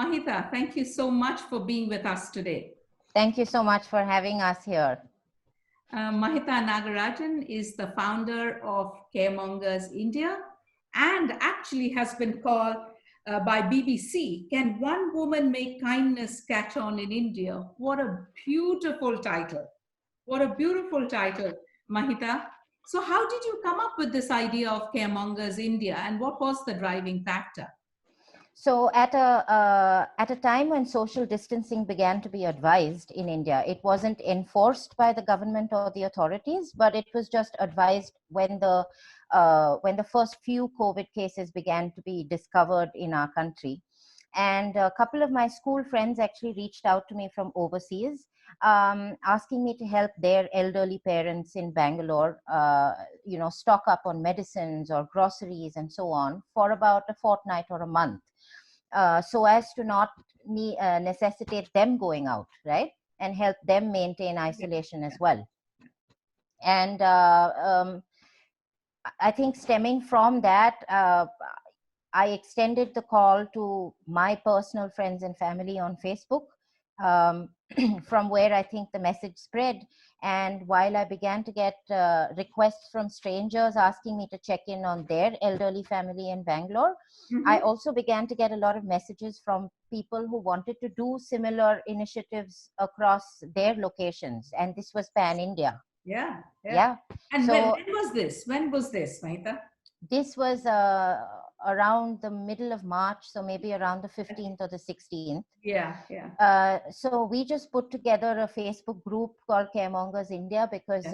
Mahita, thank you so much for being with us today. Thank you so much for having us here. Mahita Nagarajan is the founder of Caremongers India and actually has been called by BBC, Can One Woman Make Kindness Catch On in India? What a beautiful title. What a beautiful title, Mahita. So how did you come up with this idea of Caremongers India and what was the driving factor? So at a time when social distancing began to be advised in India, it wasn't enforced by the government or the authorities, but it was just advised when the first few COVID cases began to be discovered in our country. And a couple of my school friends actually reached out to me from overseas, asking me to help their elderly parents in Bangalore, stock up on medicines or groceries and so on for about a fortnight or a month, so as to not necessitate them going out, right? And help them maintain isolation as well. And I think stemming from that, I extended the call to my personal friends and family on Facebook, from where I think the message spread. And while I began to get requests from strangers asking me to check in on their elderly family in Bangalore, I also began to get a lot of messages from people who wanted to do similar initiatives across their locations. And this was pan-India. Yeah. And so, when was this? When was this, Mahita? This was around the middle of March, so maybe around the 15th or the 16th. Yeah. So we just put together a Facebook group called Caremongers India because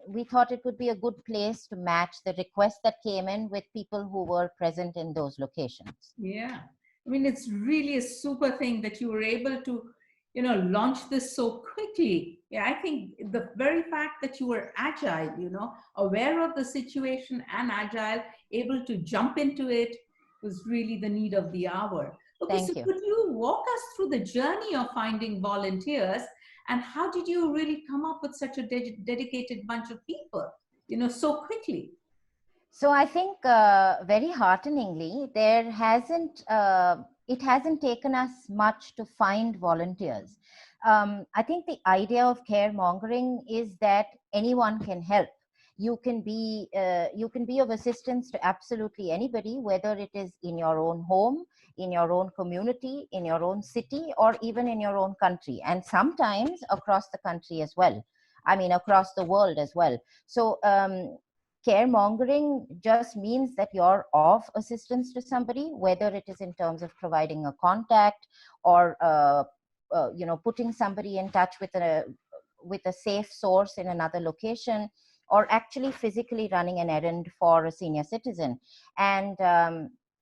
we thought it would be a good place to match the requests that came in with people who were present in those locations. Yeah. I mean, it's really a super thing that you were able to, launch this so quickly. Yeah, I think the very fact that you were agile, aware of the situation and agile, able to jump into it was really the need of the hour. Okay, Thank you. Could you walk us through the journey of finding volunteers and how did you really come up with such a dedicated bunch of people, so quickly? So I think very hearteningly, it hasn't taken us much to find volunteers. I think the idea of caremongering is that anyone can help. You can be of assistance to absolutely anybody, whether it is in your own home, in your own community, in your own city, or even in your own country, and sometimes across the country as well. I mean, across the world as well. So caremongering just means that you're of assistance to somebody, whether it is in terms of providing a contact or putting somebody in touch with a safe source in another location, or actually physically running an errand for a senior citizen. And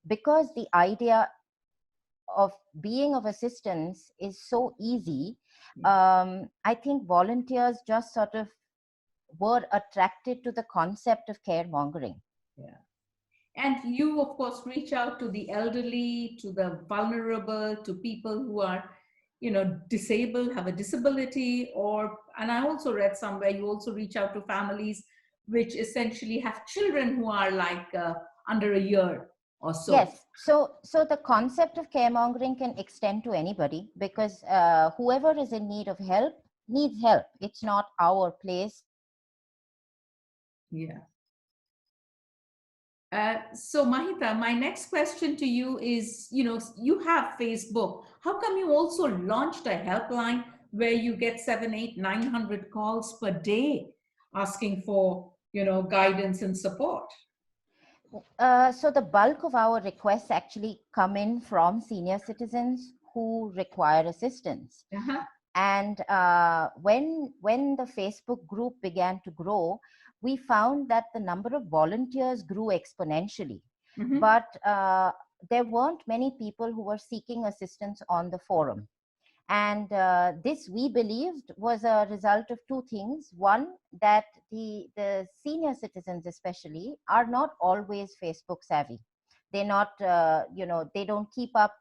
because the idea of being of assistance is so easy, I think volunteers just sort of were attracted to the concept of caremongering. Yeah. And you, of course, reach out to the elderly, to the vulnerable, to people who are, disabled, have a disability, and I also read somewhere you also reach out to families which essentially have children who are like under a year or so. Yes. So the concept of caremongering can extend to anybody because whoever is in need of help needs help. It's not our place. Yeah. So Mahita, my next question to you is, you have Facebook. How come you also launched a helpline where you get 700, 800, 900 calls per day asking for, guidance and support? So the bulk of our requests actually come in from senior citizens who require assistance. And when the Facebook group began to grow, we found that the number of volunteers grew exponentially. But there weren't many people who were seeking assistance on the forum. And this, we believed, was a result of two things. One, that the senior citizens especially are not always Facebook savvy. They're not, they don't keep up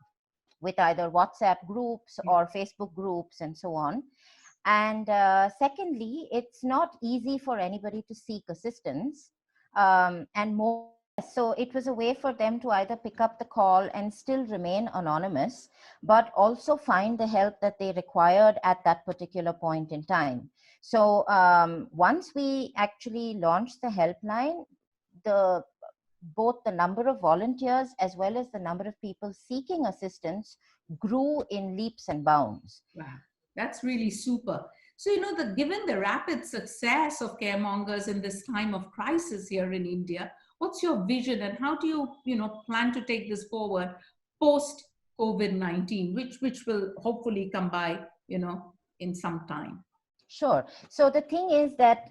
with either WhatsApp groups or Facebook groups and so on. And secondly, it's not easy for anybody to seek assistance. And more So it was a way for them to either pick up the call and still remain anonymous, but also find the help that they required at that particular point in time. So once we actually launched the helpline, the both the number of volunteers as well as the number of people seeking assistance grew in leaps and bounds. Wow, that's really super. So, given the rapid success of caremongers in this time of crisis here in India, what's your vision and how do you, plan to take this forward post COVID-19, which will hopefully come by, in some time? Sure. So the thing is that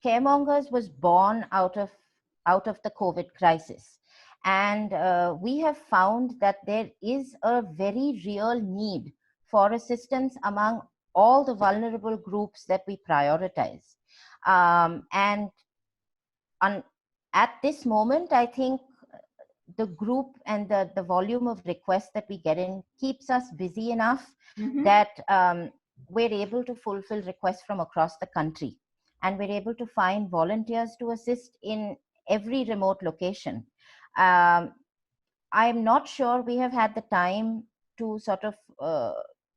Caremongers was born out of the COVID crisis, and we have found that there is a very real need for assistance among all the vulnerable groups that we prioritize. And at this moment, I think the group and the volume of requests that we get in keeps us busy enough that we're able to fulfill requests from across the country, and we're able to find volunteers to assist in every remote location. I'm not sure we have had the time to sort of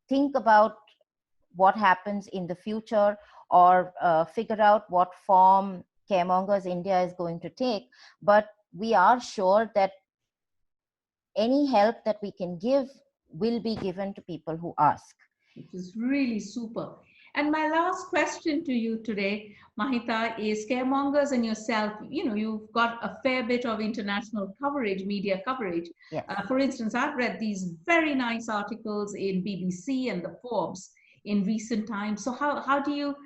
think about what happens in the future, or figure out what form Caremongers India is going to take, but we are sure that any help that we can give will be given to people who ask. Which is really super. And my last question to you today, Mahita, is caremongers and yourself, you've got a fair bit of international coverage, media coverage. Yes. For instance, I've read these very nice articles in BBC and the Forbes in recent times. So how do you,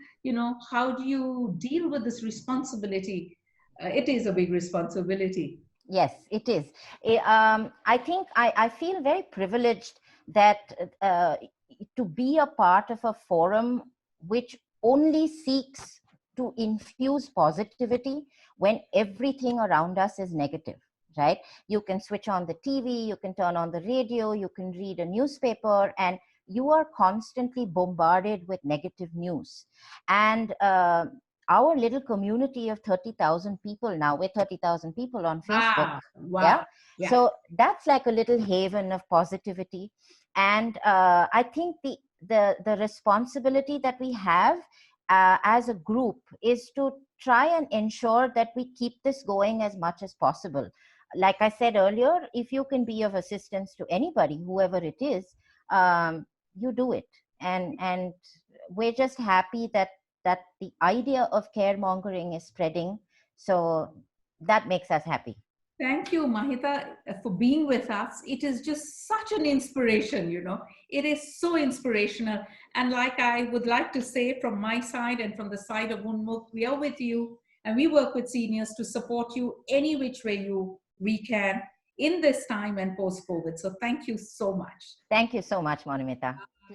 how do you deal with this responsibility? It is a big responsibility. Yes, it is. I think I feel very privileged that to be a part of a forum which only seeks to infuse positivity when everything around us is negative, right? You can switch on the TV, you can turn on the radio, you can read a newspaper, and you are constantly bombarded with negative news. And our little community of 30,000 people now, we're 30,000 people on Facebook. Wow. Yeah. So that's like a little haven of positivity. And I think the responsibility that we have as a group is to try and ensure that we keep this going as much as possible. Like I said earlier, if you can be of assistance to anybody, whoever it is, you do it. And we're just happy that the idea of caremongering is spreading. So that makes us happy. Thank you, Mahita, for being with us. It is just such an inspiration, It is so inspirational. And like I would like to say from my side and from the side of Unmukt, we are with you and we work with seniors to support you any which way we can in this time and post-COVID. So thank you so much. Thank you so much, Monimita.